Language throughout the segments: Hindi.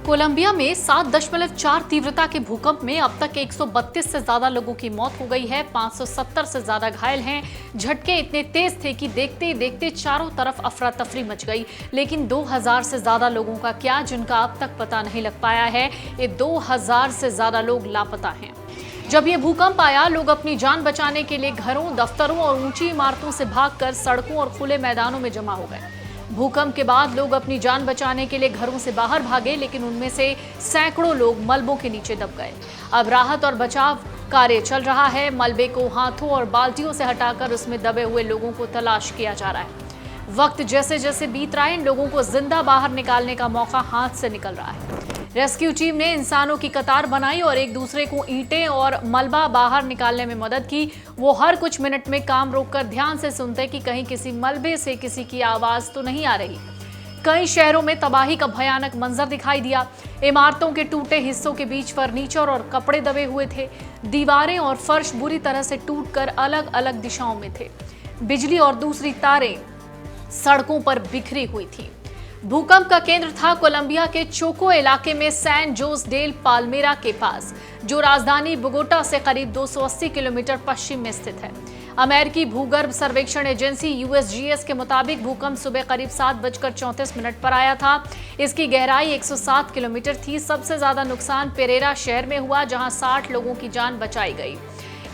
कोलंबिया में 7.4 तीव्रता के भूकंप में अब तक 132 से ज्यादा लोगों की मौत हो गई है। 570 से ज्यादा घायल हैं। झटके इतने तेज थे कि देखते ही देखते चारों तरफ अफरा तफरी मच गई। लेकिन 2000 से ज्यादा लोगों का क्या, जिनका अब तक पता नहीं लग पाया है। ये 2000 से ज्यादा लोग लापता हैं। जब ये भूकंप आया, लोग अपनी जान बचाने के लिए घरों, दफ्तरों और ऊंची इमारतों से भागकर सड़कों और खुले मैदानों में जमा हो गए। भूकंप के बाद लोग अपनी जान बचाने के लिए घरों से बाहर भागे, लेकिन उनमें से सैकड़ों लोग मलबों के नीचे दब गए। अब राहत और बचाव कार्य चल रहा है। मलबे को हाथों और बाल्टियों से हटाकर उसमें दबे हुए लोगों को तलाश किया जा रहा है। वक्त जैसे जैसे बीत रहा है, इन लोगों को जिंदा बाहर निकालने का मौका हाथ से निकल रहा है। रेस्क्यू टीम ने इंसानों की कतार बनाई और एक दूसरे को ईंटें और मलबा बाहर निकालने में मदद की। वो हर कुछ मिनट में काम रोककर ध्यान से सुनते कि कहीं किसी मलबे से किसी की आवाज तो नहीं आ रही। कई शहरों में तबाही का भयानक मंजर दिखाई दिया। इमारतों के टूटे हिस्सों के बीच फर्नीचर और कपड़े दबे हुए थे। दीवारें और फर्श बुरी तरह से टूटकर अलग अलग दिशाओं में थे। बिजली और दूसरी तारें सड़कों पर बिखरी हुई थी। भूकंप का केंद्र था कोलंबिया के चोको इलाके में सैन जोस डेल पाल्मेरा के पास, जो राजधानी बोगोटा से करीब 280 किलोमीटर पश्चिम में स्थित है। अमेरिकी भूगर्भ सर्वेक्षण एजेंसी यूएसजीएस के मुताबिक भूकंप सुबह करीब 7:34 पर आया था। इसकी गहराई 107 किलोमीटर थी। सबसे ज्यादा नुकसान पेरेरा शहर में हुआ, जहां 60 लोगों की जान बचाई गई।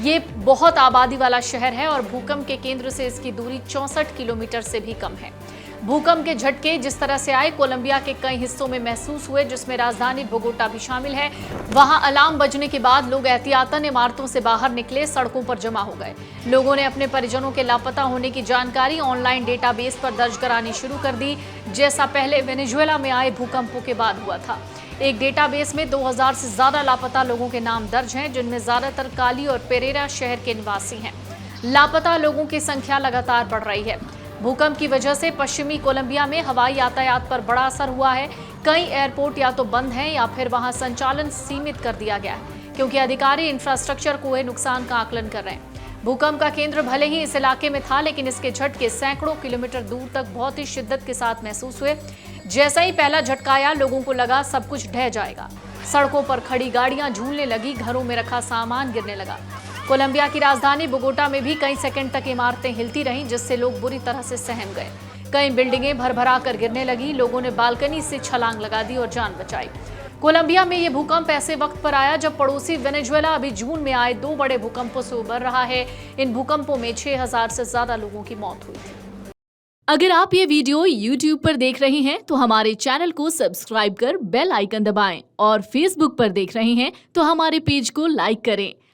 ये बहुत आबादी वाला शहर है और भूकंप के केंद्र से इसकी दूरी 64 किलोमीटर से भी कम है। भूकंप के झटके जिस तरह से आए, कोलंबिया के कई हिस्सों में महसूस हुए, जिसमें राजधानी बोगोटा भी शामिल है। वहां अलार्म बजने के बाद लोग एहतियातन इमारतों से बाहर निकले, सड़कों पर जमा हो गए। लोगों ने अपने परिजनों के लापता होने की जानकारी ऑनलाइन डेटाबेस पर दर्ज करानी शुरू कर दी, जैसा पहले वेनेजुएला में आए भूकंपों के बाद हुआ था। एक डेटाबेस में 2000 से ज्यादा लापता लोगों के नाम दर्ज हैं, जिनमें ज्यादातर काली और पेरेरा शहर के निवासी हैं। लापता लोगों की संख्या लगातार बढ़ रही है। भूकंप की वजह से पश्चिमी कोलंबिया में हवाई यातायात पर बड़ा असर हुआ है। कई एयरपोर्ट या तो बंद हैं या फिर वहां संचालन सीमित कर दिया गया है, क्योंकि अधिकारी इंफ्रास्ट्रक्चर को हुए नुकसान का आकलन कर रहे हैं। भूकंप का केंद्र भले ही इस इलाके में था, लेकिन इसके झटके सैकड़ों किलोमीटर दूर तक बहुत ही शिद्दत के साथ महसूस हुए। जैसा ही पहला झटका आया, लोगों को लगा सब कुछ ढह जाएगा। सड़कों पर खड़ी गाड़ियां झूलने लगी, घरों में रखा सामान गिरने लगा। कोलंबिया की राजधानी बोगोटा में भी कई सेकंड तक इमारतें हिलती रहीं, जिससे लोग बुरी तरह से सहम गए। कई बिल्डिंगें भरभरा कर गिरने लगी। लोगों ने बालकनी से छलांग लगा दी और जान बचाई। कोलंबिया में यह भूकंप ऐसे वक्त पर आया जब पड़ोसी वेनेजुएला अभी जून में आए 2 बड़े भूकंपों से उबर रहा है। इन भूकंपों में 6000 से ज्यादा लोगों की मौत हुई थी। अगर आप ये वीडियो YouTube पर देख रहे हैं तो हमारे चैनल को सब्सक्राइब कर बेल आइकन दबाएं, और Facebook पर देख रहे हैं तो हमारे पेज को लाइक करें।